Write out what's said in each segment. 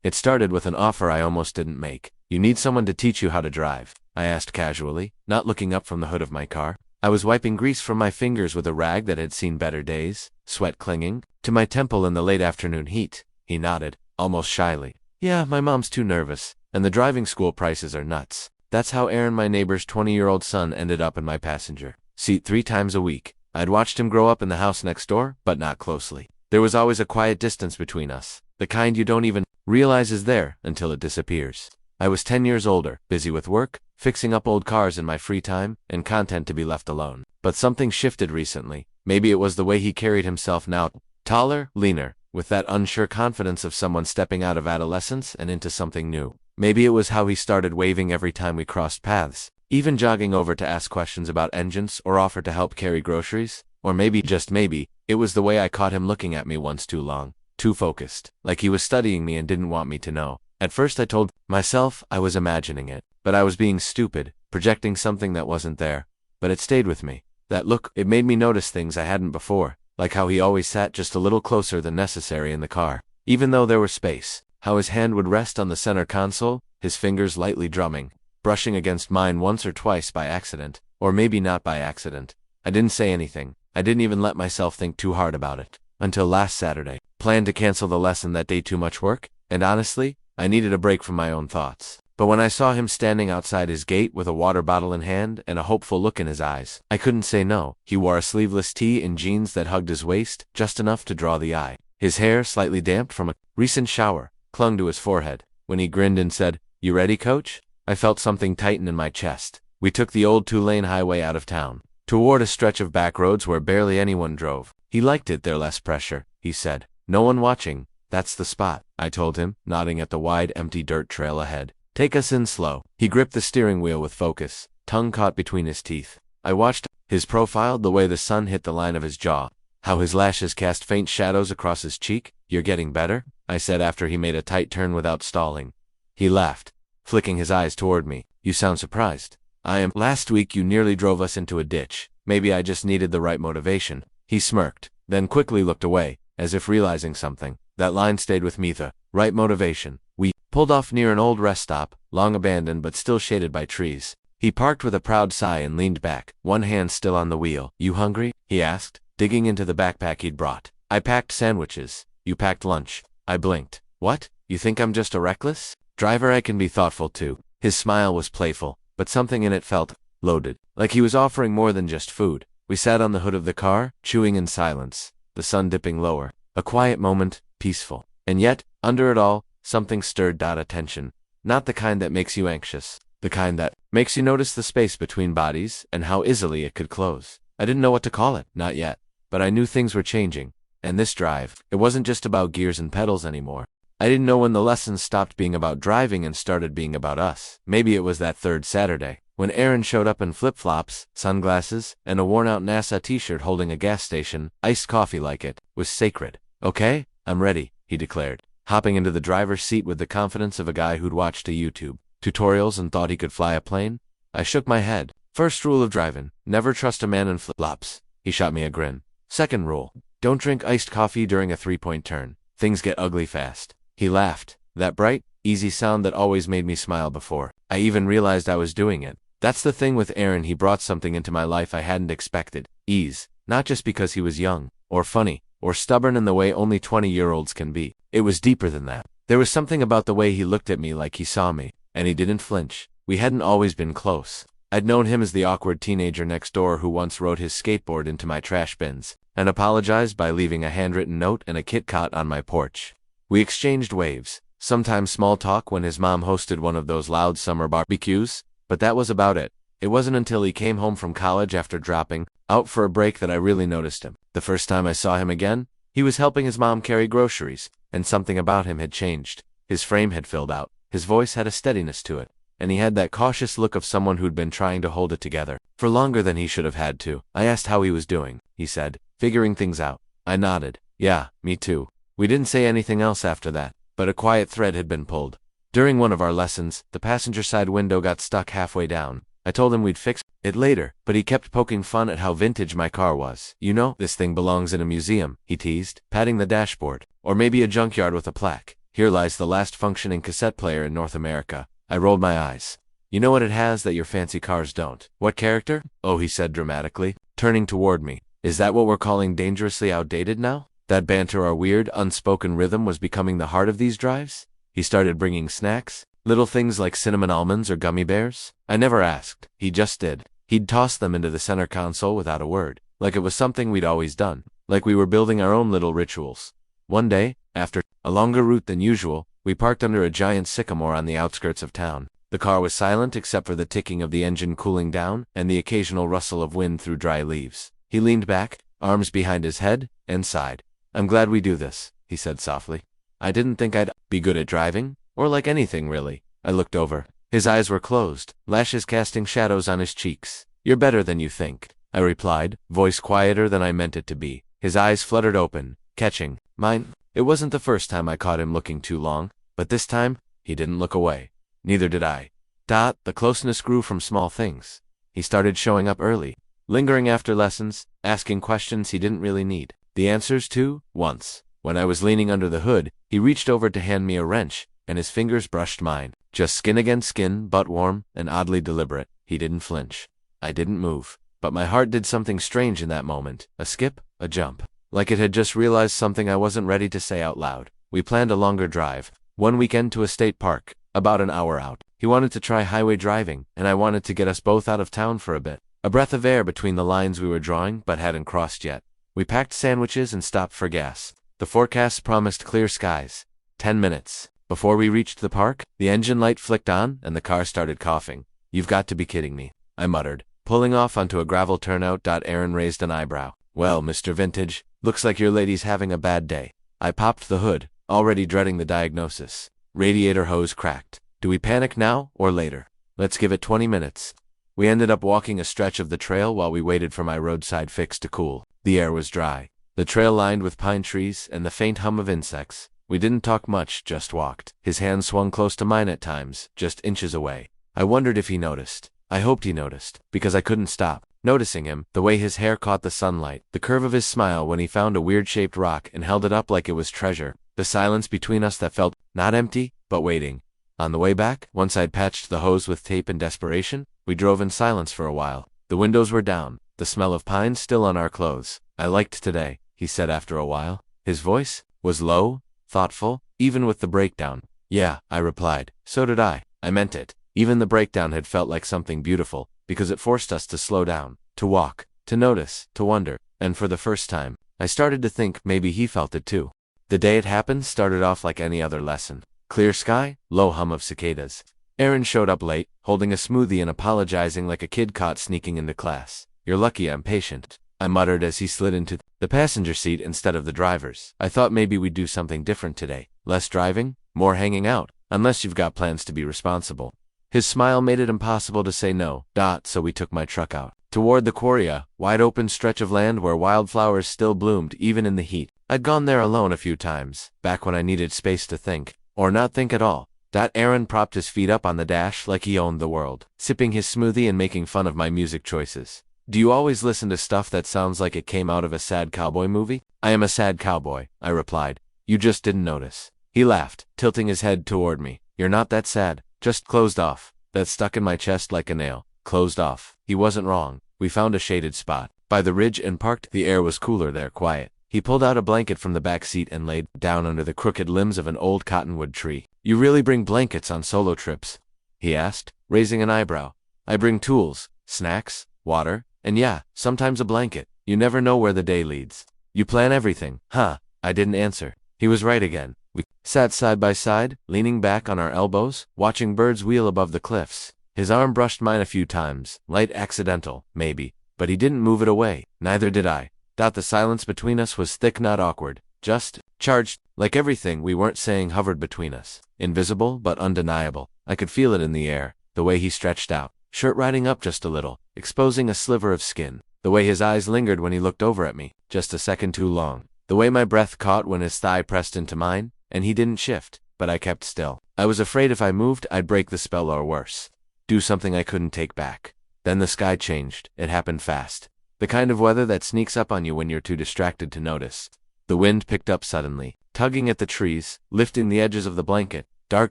It started with an offer I almost didn't make. "You need someone to teach you how to drive," I asked casually, not looking up from the hood of my car. I was wiping grease from my fingers with a rag that had seen better days, sweat clinging to my temple in the late afternoon heat. He nodded, almost shyly. "Yeah, my mom's too nervous, and the driving school prices are nuts." That's how Aaron, my neighbor's 20-year-old son, ended up in my passenger seat 3 times a week. I'd watched him grow up in the house next door, but not closely. There was always a quiet distance between us, the kind you don't even realize is there until it disappears. I was 10 years older, busy with work, fixing up old cars in my free time, and content to be left alone. But something shifted recently. Maybe it was the way he carried himself now, taller, leaner, with that unsure confidence of someone stepping out of adolescence and into something new. Maybe it was how he started waving every time we crossed paths, even jogging over to ask questions about engines or offer to help carry groceries. Or maybe, just maybe, it was the way I caught him looking at me once too long, too focused, like he was studying me and didn't want me to know. At first I told myself I was imagining it, but I was being stupid, projecting something that wasn't there. But it stayed with me. That look, it made me notice things I hadn't before, like how he always sat just a little closer than necessary in the car, even though there was space. How his hand would rest on the center console, his fingers lightly drumming, brushing against mine once or twice by accident, or maybe not by accident. I didn't say anything. I didn't even let myself think too hard about it. Until last Saturday. Planned to cancel the lesson that day, too much work, and honestly, I needed a break from my own thoughts. But when I saw him standing outside his gate with a water bottle in hand and a hopeful look in his eyes, I couldn't say no. He wore a sleeveless tee and jeans that hugged his waist, just enough to draw the eye. His hair, slightly damp from a recent shower, clung to his forehead. When he grinned and said, "You ready, coach?" I felt something tighten in my chest. We took the old 2-lane highway out of town, toward a stretch of back roads where barely anyone drove. He liked it there, less pressure, he said. "No one watching. That's the spot," I told him, nodding at the wide, empty dirt trail ahead. "Take us in slow." He gripped the steering wheel with focus, tongue caught between his teeth. I watched his profile, the way the sun hit the line of his jaw, how his lashes cast faint shadows across his cheek. "You're getting better?" I said after he made a tight turn without stalling. He laughed, flicking his eyes toward me. "You sound surprised." "I am. Last week you nearly drove us into a ditch. Maybe I just needed the right motivation." He smirked, then quickly looked away, as if realizing something. That line stayed with me, the right motivation. We pulled off near an old rest stop, long abandoned but still shaded by trees. He parked with a proud sigh and leaned back, one hand still on the wheel. "You hungry?" he asked, digging into the backpack he'd brought. "I packed sandwiches. You packed lunch." I blinked. "What? You think I'm just a reckless driver? I can be thoughtful too." His smile was playful, but something in it felt loaded, like he was offering more than just food. We sat on the hood of the car, chewing in silence, the sun dipping lower. A quiet moment, peaceful. And yet, under it all, something stirred. Attention. Not the kind that makes you anxious. The kind that makes you notice the space between bodies and how easily it could close. I didn't know what to call it, not yet. But I knew things were changing. And this drive, it wasn't just about gears and pedals anymore. I didn't know when the lessons stopped being about driving and started being about us. Maybe it was that third Saturday, when Aaron showed up in flip-flops, sunglasses, and a worn-out NASA t-shirt holding a gas station, iced coffee like it, was sacred. "Okay, I'm ready," he declared, hopping into the driver's seat with the confidence of a guy who'd watched a YouTube tutorials and thought he could fly a plane. I shook my head. "First rule of driving, never trust a man in flip-flops." He shot me a grin. "Second rule, don't drink iced coffee during a 3-point turn. Things get ugly fast." He laughed, that bright, easy sound that always made me smile before I even realized I was doing it. That's the thing with Aaron, he brought something into my life I hadn't expected. Ease, not just because he was young, or funny, or stubborn in the way only 20-year-olds can be. It was deeper than that. There was something about the way he looked at me like he saw me, and he didn't flinch. We hadn't always been close. I'd known him as the awkward teenager next door who once rode his skateboard into my trash bins, and apologized by leaving a handwritten note and a Kit Kat on my porch. We exchanged waves, sometimes small talk when his mom hosted one of those loud summer barbecues, but that was about it. It wasn't until he came home from college after dropping out for a break that I really noticed him. The first time I saw him again, he was helping his mom carry groceries, and something about him had changed. His frame had filled out, his voice had a steadiness to it, and he had that cautious look of someone who'd been trying to hold it together for longer than he should have had to. I asked how he was doing. He said, "Figuring things out." I nodded. "Yeah, me too." We didn't say anything else after that, but a quiet thread had been pulled. During one of our lessons, the passenger side window got stuck halfway down. I told him we'd fix it later, but he kept poking fun at how vintage my car was. "You know, this thing belongs in a museum," he teased, patting the dashboard. "Or maybe a junkyard with a plaque." Here lies the last functioning cassette player in North America. I rolled my eyes. You know what it has that your fancy cars don't? What character? Oh, he said dramatically, turning toward me. Is that what we're calling dangerously outdated now? That banter or weird, unspoken rhythm was becoming the heart of these drives? He started bringing snacks, little things like cinnamon almonds or gummy bears. I never asked. He just did. He'd toss them into the center console without a word, like it was something we'd always done, like we were building our own little rituals. One day, after a longer route than usual, we parked under a giant sycamore on the outskirts of town. The car was silent except for the ticking of the engine cooling down and the occasional rustle of wind through dry leaves. He leaned back, arms behind his head, and sighed. I'm glad we do this, he said softly. I didn't think I'd be good at driving, or like anything really. I looked over. His eyes were closed, lashes casting shadows on his cheeks. You're better than you think, I replied, voice quieter than I meant it to be. His eyes fluttered open, catching mine. It wasn't the first time I caught him looking too long, but this time, he didn't look away. Neither did I. The closeness grew from small things. He started showing up early, lingering after lessons, asking questions he didn't really need the answers to. Once, when I was leaning under the hood, he reached over to hand me a wrench, and his fingers brushed mine. Just skin against skin, butt warm, and oddly deliberate. He didn't flinch. I didn't move. But my heart did something strange in that moment. A skip, a jump. Like it had just realized something I wasn't ready to say out loud. We planned a longer drive. One weekend to a state park, about an hour out. He wanted to try highway driving, and I wanted to get us both out of town for a bit. A breath of air between the lines we were drawing but hadn't crossed yet. We packed sandwiches and stopped for gas. The forecasts promised clear skies. 10 minutes. Before we reached the park, the engine light flicked on and the car started coughing. You've got to be kidding me, I muttered, pulling off onto a gravel turnout. Aaron raised an eyebrow. Well, Mr. Vintage, looks like your lady's having a bad day. I popped the hood, already dreading the diagnosis. Radiator hose cracked. Do we panic now or later? Let's give it 20 minutes. We ended up walking a stretch of the trail while we waited for my roadside fix to cool. The air was dry, the trail lined with pine trees and the faint hum of insects. We didn't talk much, just walked. His hand swung close to mine at times, just inches away. I wondered if he noticed. I hoped he noticed, because I couldn't stop noticing him, the way his hair caught the sunlight, the curve of his smile when he found a weird-shaped rock and held it up like it was treasure, the silence between us that felt not empty, but waiting. On the way back, once I'd patched the hose with tape in desperation, we drove in silence for a while. The windows were down, the smell of pine still on our clothes. I liked today, he said after a while. His voice was low, thoughtful, even with the breakdown. Yeah, I replied. So did I. I meant it. Even the breakdown had felt like something beautiful, because it forced us to slow down, to walk, to notice, to wonder, and for the first time, I started to think maybe he felt it too. The day it happened started off like any other lesson. Clear sky, low hum of cicadas. Aaron showed up late, holding a smoothie and apologizing like a kid caught sneaking into class. You're lucky I'm patient, I muttered as he slid into the passenger seat instead of the driver's. I thought maybe we'd do something different today. Less driving, more hanging out, unless you've got plans to be responsible. His smile made it impossible to say no. So we took my truck out toward the quarry, a wide-open stretch of land where wildflowers still bloomed even in the heat. I'd gone there alone a few times, back when I needed space to think, or not think at all. Aaron propped his feet up on the dash like he owned the world, sipping his smoothie and making fun of my music choices. Do you always listen to stuff that sounds like it came out of a sad cowboy movie? I am a sad cowboy, I replied. You just didn't notice. He laughed, tilting his head toward me. You're not that sad, just closed off. That stuck in my chest like a nail. Closed off. He wasn't wrong. We found a shaded spot by the ridge and parked. The air was cooler there, quiet. He pulled out a blanket from the back seat and laid down under the crooked limbs of an old cottonwood tree. You really bring blankets on solo trips? He asked, raising an eyebrow. I bring tools, snacks, water, and yeah, sometimes a blanket. You never know where the day leads. You plan everything, huh? I didn't answer. He was right again. We sat side by side, leaning back on our elbows, watching birds wheel above the cliffs. His arm brushed mine a few times, light accidental, maybe, but he didn't move it away. Neither did I. The silence between us was thick, not awkward, just charged, like everything we weren't saying hovered between us. Invisible, but undeniable. I could feel it in the air, the way he stretched out, shirt riding up just a little, exposing a sliver of skin. The way his eyes lingered when he looked over at me, just a second too long. The way my breath caught when his thigh pressed into mine, and he didn't shift, but I kept still. I was afraid if I moved, I'd break the spell or worse. Do something I couldn't take back. Then the sky changed. It happened fast. The kind of weather that sneaks up on you when you're too distracted to notice. The wind picked up suddenly, tugging at the trees, lifting the edges of the blanket. Dark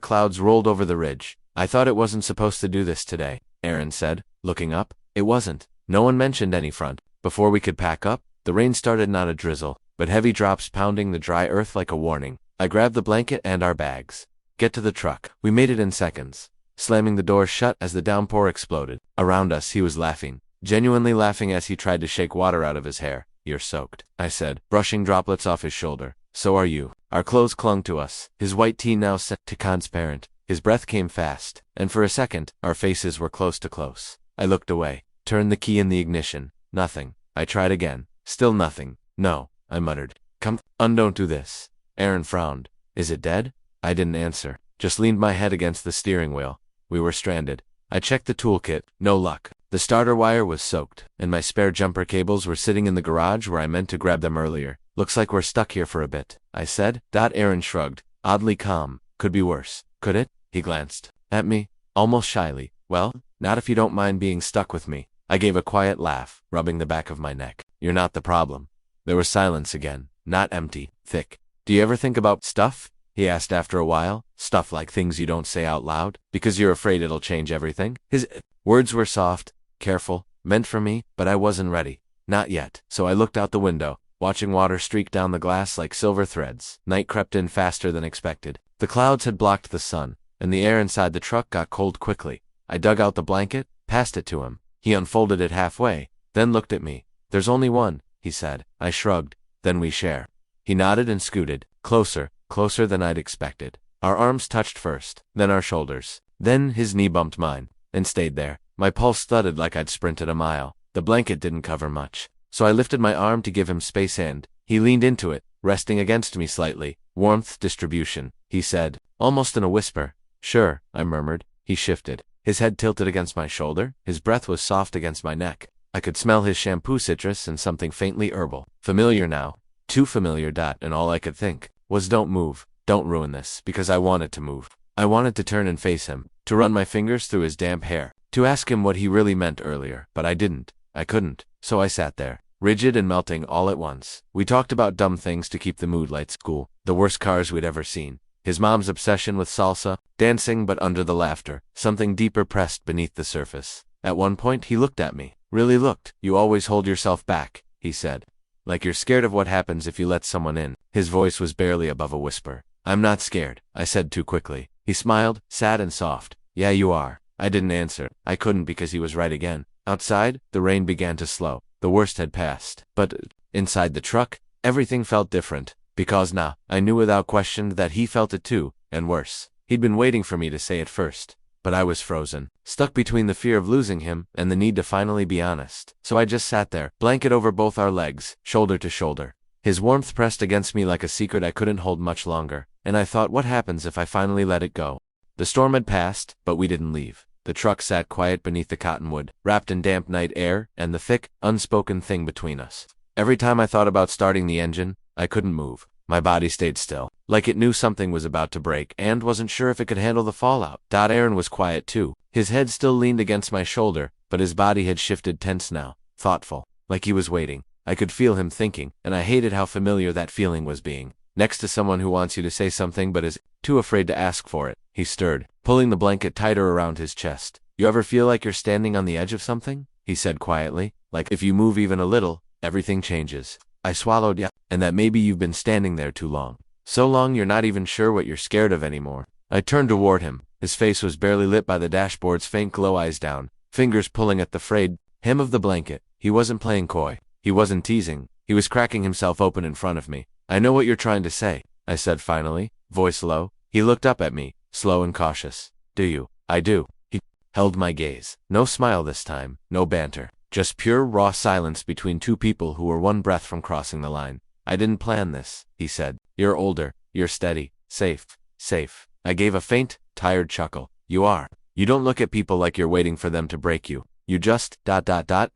clouds rolled over the ridge. I thought it wasn't supposed to do this today, Aaron said, looking up. It wasn't. No one mentioned any front. Before we could pack up, the rain started, not a drizzle, but heavy drops pounding the dry earth like a warning. I grabbed the blanket and our bags. Get to the truck. We made it in seconds, slamming the door shut as the downpour exploded. Around us, he was laughing, genuinely laughing as he tried to shake water out of his hair. You're soaked, I said, brushing droplets off his shoulder. So are you. Our clothes clung to us, his white tee now set to transparent. His breath came fast, and for a second, our faces were close to close. I looked away, turned the key in the ignition. Nothing. I tried again. Still nothing. No, I muttered. Come on, don't do this. Aaron frowned. Is it dead? I didn't answer, just leaned my head against the steering wheel. We were stranded. I checked the toolkit. No luck. The starter wire was soaked, and my spare jumper cables were sitting in the garage where I meant to grab them earlier. Looks like we're stuck here for a bit, I said. Aaron shrugged, oddly calm. Could be worse. Could it? He glanced at me, almost shyly. Well, not if you don't mind being stuck with me. I gave a quiet laugh, rubbing the back of my neck. You're not the problem. There was silence again, not empty, thick. Do you ever think about stuff? He asked after a while. Stuff like things you don't say out loud, because you're afraid it'll change everything? His words were soft, careful, meant for me, but I wasn't ready. Not yet. So I looked out the window, watching water streak down the glass like silver threads. Night crept in faster than expected. The clouds had blocked the sun, and the air inside the truck got cold quickly. I dug out the blanket, passed it to him. He unfolded it halfway, then looked at me. There's only one, he said. I shrugged. Then we share. He nodded and scooted, closer than I'd expected. Our arms touched first, then our shoulders. Then his knee bumped mine, and stayed there. My pulse thudded like I'd sprinted a mile. The blanket didn't cover much, so I lifted my arm to give him space and he leaned into it, resting against me slightly. Warmth distribution, he said, almost in a whisper. Sure, I murmured. He shifted. His head tilted against my shoulder. His breath was soft against my neck. I could smell his shampoo citrus and something faintly herbal. Familiar now. Too familiar. And all I could think was don't move. Don't ruin this, because I wanted to move. I wanted to turn and face him, to run my fingers through his damp hair, to ask him what he really meant earlier, but I didn't. I couldn't. So I sat there, rigid and melting all at once. We talked about dumb things to keep the mood lights cool, the worst cars we'd ever seen, his mom's obsession with salsa, dancing, but under the laughter, something deeper pressed beneath the surface. At one point he looked at me, really looked. You always hold yourself back, he said. Like you're scared of what happens if you let someone in. His voice was barely above a whisper. I'm not scared, I said too quickly. He smiled, sad and soft. Yeah, you are. I didn't answer. I couldn't because he was right again. Outside, the rain began to slow. The worst had passed. But inside the truck, everything felt different. Because now, I knew without question that he felt it too, and worse. He'd been waiting for me to say it first. But I was frozen, stuck between the fear of losing him and the need to finally be honest. So I just sat there, blanket over both our legs, shoulder to shoulder. His warmth pressed against me like a secret I couldn't hold much longer, and I thought, what happens if I finally let it go? The storm had passed, but we didn't leave. The truck sat quiet beneath the cottonwood, wrapped in damp night air and the thick, unspoken thing between us. Every time I thought about starting the engine, I couldn't move. My body stayed still, like it knew something was about to break and wasn't sure if it could handle the fallout. Aaron was quiet too. His head still leaned against my shoulder, but his body had shifted, tense now, thoughtful, like he was waiting. I could feel him thinking, and I hated how familiar that feeling was, being next to someone who wants you to say something but is too afraid to ask for it. He stirred, pulling the blanket tighter around his chest. You ever feel like you're standing on the edge of something? He said quietly, like if you move even a little, everything changes. I swallowed, yeah, and that maybe you've been standing there too long. So long you're not even sure what you're scared of anymore. I turned toward him. His face was barely lit by the dashboard's faint glow, eyes down, fingers pulling at the frayed hem of the blanket. He wasn't playing coy. He wasn't teasing. He was cracking himself open in front of me. I know what you're trying to say, I said finally, voice low. He looked up at me, slow and cautious. Do you? I do. He held my gaze. No smile this time, no banter. Just pure, raw silence between two people who were one breath from crossing the line. I didn't plan this, he said. You're older. You're steady. Safe. I gave a faint, tired chuckle. You are. You don't look at people like you're waiting for them to break you. You just,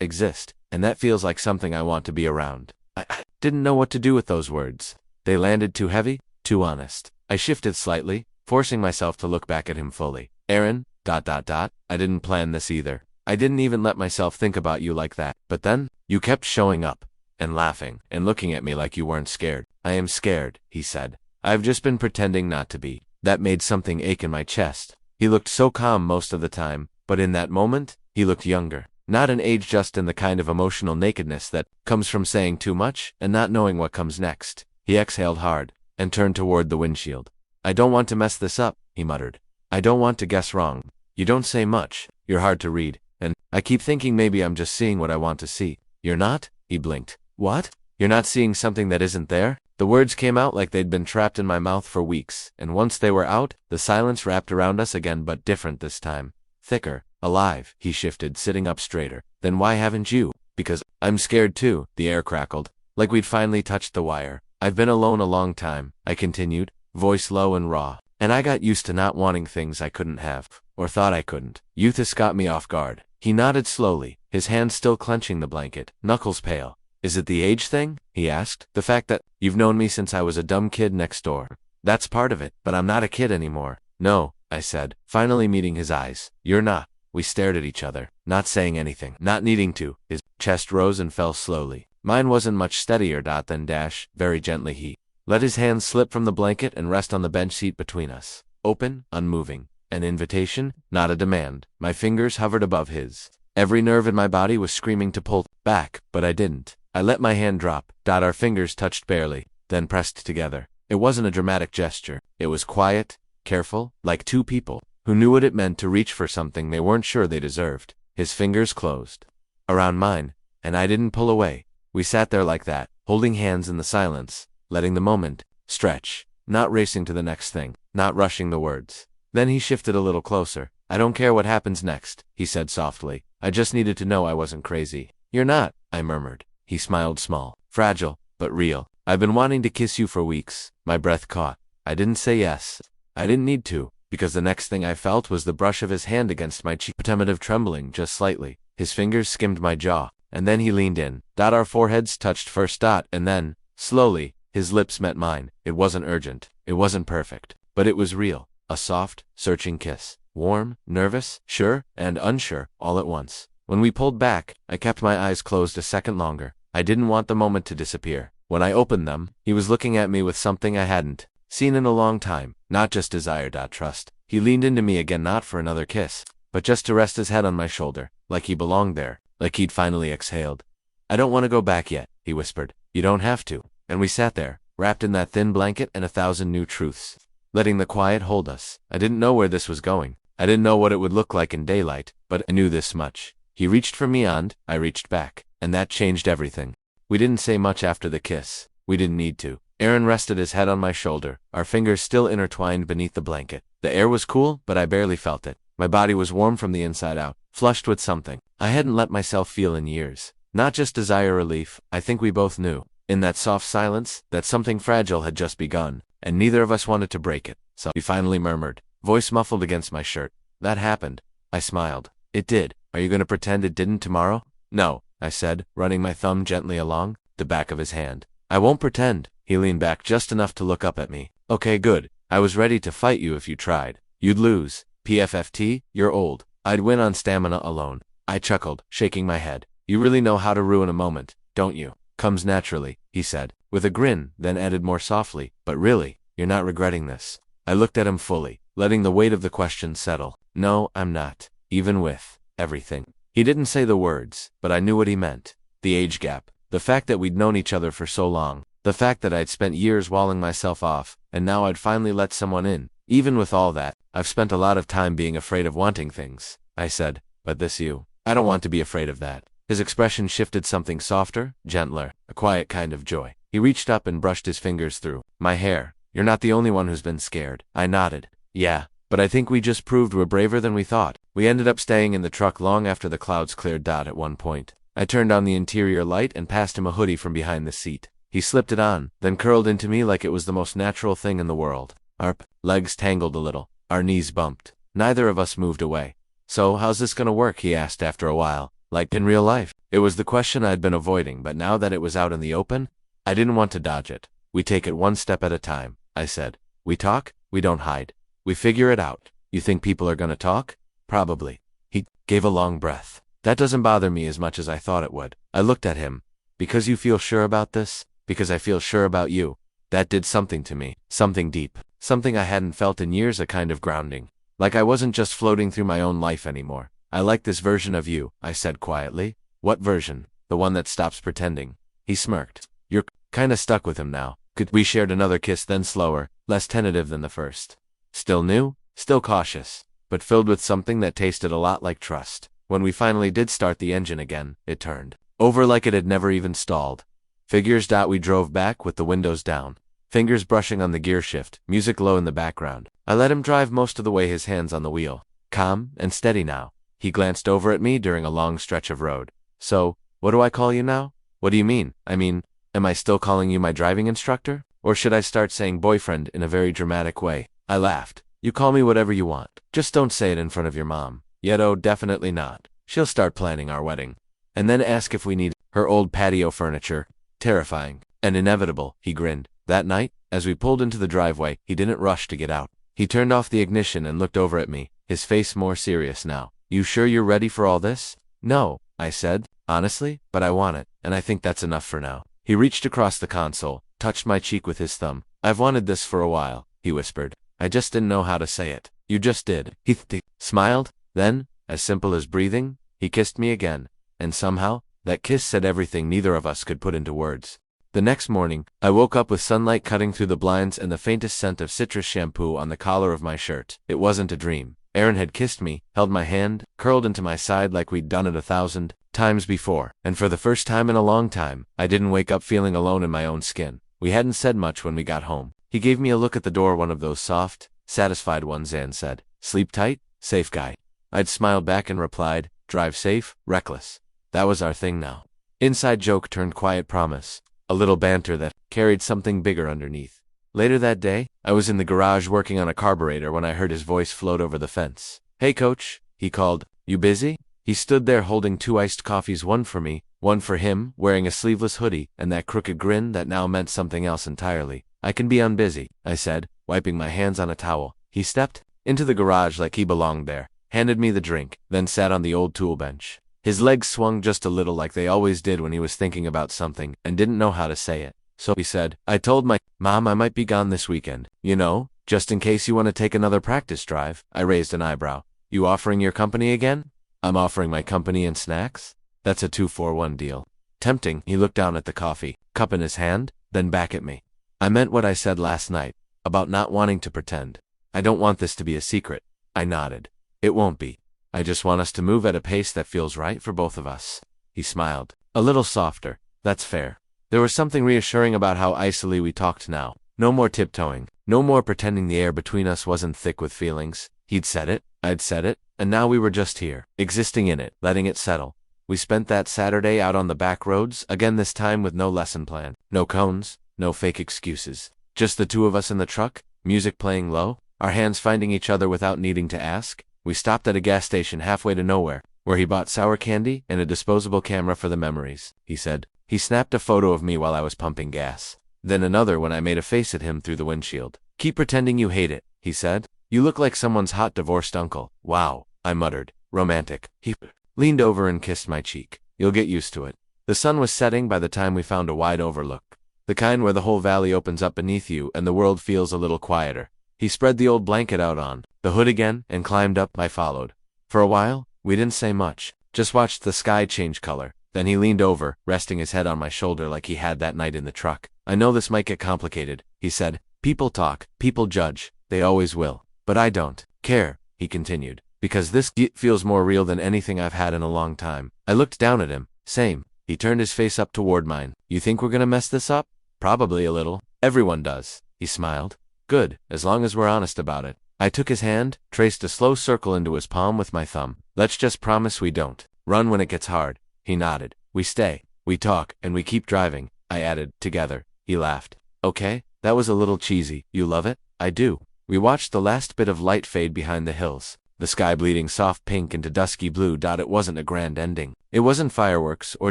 exist. And that feels like something I want to be around. I didn't know what to do with those words. They landed too heavy, too honest. I shifted slightly, forcing myself to look back at him fully. Aaron, I didn't plan this either. I didn't even let myself think about you like that. But then, you kept showing up, and laughing, and looking at me like you weren't scared. I am scared, he said. I've just been pretending not to be. That made something ache in my chest. He looked so calm most of the time, but in that moment, he looked younger. Not an age, just in the kind of emotional nakedness that comes from saying too much and not knowing what comes next. He exhaled hard and turned toward the windshield. I don't want to mess this up, he muttered. I don't want to guess wrong. You don't say much. You're hard to read. And I keep thinking maybe I'm just seeing what I want to see. You're not? He blinked. What? You're not seeing something that isn't there? The words came out like they'd been trapped in my mouth for weeks, and once they were out, the silence wrapped around us again, but different this time. Thicker. Alive. He shifted, sitting up straighter. Then why haven't you? Because I'm scared too, the air crackled, like we'd finally touched the wire. I've been alone a long time, I continued, voice low and raw, and I got used to not wanting things I couldn't have, or thought I couldn't. Youth has got me off guard. He nodded slowly, his hand still clenching the blanket, knuckles pale. Is it the age thing? He asked. The fact that you've known me since I was a dumb kid next door. That's part of it, but I'm not a kid anymore. No, I said, finally meeting his eyes. You're not. We stared at each other, not saying anything, not needing to. His chest rose and fell slowly. Mine wasn't much steadier. Then very gently he let his hands slip from the blanket and rest on the bench seat between us. Open, unmoving. An invitation, not a demand. My fingers hovered above his. Every nerve in my body was screaming to pull back, but I didn't. I let my hand drop. Our fingers touched barely, then pressed together. It wasn't a dramatic gesture. It was quiet, careful, like two people who knew what it meant to reach for something they weren't sure they deserved. His fingers closed around mine, and I didn't pull away. We sat there like that, holding hands in the silence, letting the moment stretch, not racing to the next thing, not rushing the words. Then he shifted a little closer. I don't care what happens next, he said softly. I just needed to know I wasn't crazy. You're not, I murmured. He smiled, small, fragile, but real. I've been wanting to kiss you for weeks. My breath caught. I didn't say yes. I didn't need to, because the next thing I felt was the brush of his hand against my cheek, tentative trembling just slightly. His fingers skimmed my jaw, and then he leaned in. Our foreheads touched first, and then, slowly, his lips met mine. It wasn't urgent. It wasn't perfect. But it was real. A soft, searching kiss. Warm, nervous, sure, and unsure, all at once. When we pulled back, I kept my eyes closed a second longer. I didn't want the moment to disappear. When I opened them, he was looking at me with something I hadn't seen in a long time. Not just desire. Trust. He leaned into me again, not for another kiss, but just to rest his head on my shoulder, like he belonged there, like he'd finally exhaled. I don't want to go back yet, he whispered. You don't have to. And we sat there, wrapped in that thin blanket and 1,000 new truths, letting the quiet hold us. I didn't know where this was going. I didn't know what it would look like in daylight, but I knew this much. He reached for me and I reached back, and that changed everything. We didn't say much after the kiss. We didn't need to. Aaron rested his head on my shoulder, our fingers still intertwined beneath the blanket. The air was cool, but I barely felt it. My body was warm from the inside out, flushed with something I hadn't let myself feel in years. Not just desire, relief. I think we both knew, in that soft silence, that something fragile had just begun, and neither of us wanted to break it. So we finally murmured, voice muffled against my shirt. That happened. I smiled. It did. Are you going to pretend it didn't tomorrow? No, I said, running my thumb gently along the back of his hand. I won't pretend. He leaned back just enough to look up at me. Okay, good. I was ready to fight you if you tried. You'd lose. PFFT, you're old. I'd win on stamina alone. I chuckled, shaking my head. You really know how to ruin a moment, don't you? Comes naturally, he said, with a grin, then added more softly, but really, you're not regretting this. I looked at him fully, letting the weight of the question settle. No, I'm not. Even with everything. He didn't say the words, but I knew what he meant. The age gap. The fact that we'd known each other for so long. The fact that I'd spent years walling myself off, and now I'd finally let someone in. Even with all that, I've spent a lot of time being afraid of wanting things, I said. But this you. I don't want to be afraid of that. His expression shifted, something softer, gentler, a quiet kind of joy. He reached up and brushed his fingers through my hair. You're not the only one who's been scared. I nodded. Yeah, but I think we just proved we're braver than we thought. We ended up staying in the truck long after the clouds cleared. At one point, I turned on the interior light and passed him a hoodie from behind the seat. He slipped it on, then curled into me like it was the most natural thing in the world. Our legs tangled a little. Our knees bumped. Neither of us moved away. So, how's this gonna work? He asked after a while. Like in real life? It was the question I'd been avoiding, but now that it was out in the open, I didn't want to dodge it. We take it one step at a time, I said. We talk, we don't hide. We figure it out. You think people are gonna talk? Probably. He gave a long breath. That doesn't bother me as much as I thought it would. I looked at him. Because you feel sure about this? Because I feel sure about you. That did something to me. Something deep. Something I hadn't felt in years, a kind of grounding. Like I wasn't just floating through my own life anymore. I like this version of you, I said quietly. What version? The one that stops pretending. He smirked. You're kinda stuck with him now. We shared another kiss, then slower, less tentative than the first. Still new, still cautious, but filled with something that tasted a lot like trust. When we finally did start the engine again, it turned over like it had never even stalled. Figures. We drove back with the windows down, fingers brushing on the gear shift, music low in the background. I let him drive most of the way, his hands on the wheel. Calm and steady now. He glanced over at me during a long stretch of road. So, what do I call you now? What do you mean? I mean, am I still calling you my driving instructor? Or should I start saying boyfriend in a very dramatic way? I laughed. You call me whatever you want. Just don't say it in front of your mom. Yet oh, definitely not. She'll start planning our wedding. And then ask if we need her old patio furniture. Terrifying. And inevitable, he grinned. That night, as we pulled into the driveway, he didn't rush to get out. He turned off the ignition and looked over at me, his face more serious now. You sure you're ready for all this? No, I said, honestly, but I want it, and I think that's enough for now. He reached across the console, touched my cheek with his thumb. I've wanted this for a while, he whispered. I just didn't know how to say it. You just did. He smiled. Then, as simple as breathing, he kissed me again, and somehow, that kiss said everything neither of us could put into words. The next morning, I woke up with sunlight cutting through the blinds and the faintest scent of citrus shampoo on the collar of my shirt. It wasn't a dream. Aaron had kissed me, held my hand, curled into my side like we'd done it 1,000 times before, and for the first time in a long time, I didn't wake up feeling alone in my own skin. We hadn't said much when we got home. He gave me a look at the door, one of those soft, satisfied ones, and said, "Sleep tight, safe guy." I'd smiled back and replied, "Drive safe, reckless." That was our thing now. Inside joke turned quiet promise, a little banter that carried something bigger underneath. Later that day, I was in the garage working on a carburetor when I heard his voice float over the fence. "Hey coach," he called. "You busy?" He stood there holding 2 iced coffees, one for me, one for him, wearing a sleeveless hoodie, and that crooked grin that now meant something else entirely. "I can be unbusy," I said, wiping my hands on a towel. He stepped into the garage like he belonged there, handed me the drink, then sat on the old tool bench. His legs swung just a little like they always did when he was thinking about something and didn't know how to say it. So he said, "I told my mom I might be gone this weekend. You know, just in case you want to take another practice drive." I raised an eyebrow. "You offering your company again?" "I'm offering my company and snacks? That's a 2-for-1 deal." Tempting. He looked down at the coffee cup in his hand, then back at me. "I meant what I said last night, about not wanting to pretend. I don't want this to be a secret." I nodded. "It won't be. I just want us to move at a pace that feels right for both of us." He smiled. A little softer. "That's fair." There was something reassuring about how icily we talked now. No more tiptoeing. No more pretending the air between us wasn't thick with feelings. He'd said it, I'd said it, and now we were just here, existing in it, letting it settle. We spent that Saturday out on the back roads, again this time with no lesson plan. No cones, no fake excuses. Just the two of us in the truck, music playing low, our hands finding each other without needing to ask. We stopped at a gas station halfway to nowhere, where he bought sour candy and a disposable camera for the memories, he said. He snapped a photo of me while I was pumping gas. Then another when I made a face at him through the windshield. "Keep pretending you hate it," he said. "You look like someone's hot divorced uncle." "Wow," I muttered. "Romantic." He leaned over and kissed my cheek. "You'll get used to it." The sun was setting by the time we found a wide overlook. The kind where the whole valley opens up beneath you and the world feels a little quieter. He spread the old blanket out on the hood again and climbed up. I followed. For a while, we didn't say much, just watched the sky change color. Then he leaned over, resting his head on my shoulder like he had that night in the truck. "I know this might get complicated," he said. "People talk, people judge, they always will. But I don't care," he continued, "because this feels more real than anything I've had in a long time." I looked down at him. Same. He turned his face up toward mine. "You think we're gonna mess this up?" "Probably a little. Everyone does." He smiled. "Good, as long as we're honest about it." I took his hand, traced a slow circle into his palm with my thumb. "Let's just promise we don't run when it gets hard." He nodded. "We stay, we talk, and we keep driving," I added, "together." He laughed. "Okay, that was a little cheesy. You love it?" "I do." We watched the last bit of light fade behind the hills, the sky bleeding soft pink into dusky blue. It wasn't a grand ending. It wasn't fireworks or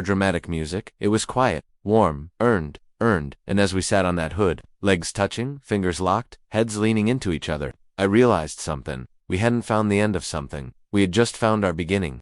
dramatic music. It was quiet, warm, earned, and as we sat on that hood, legs touching, fingers locked, heads leaning into each other, I realized something. We hadn't found the end of something. We had just found our beginning.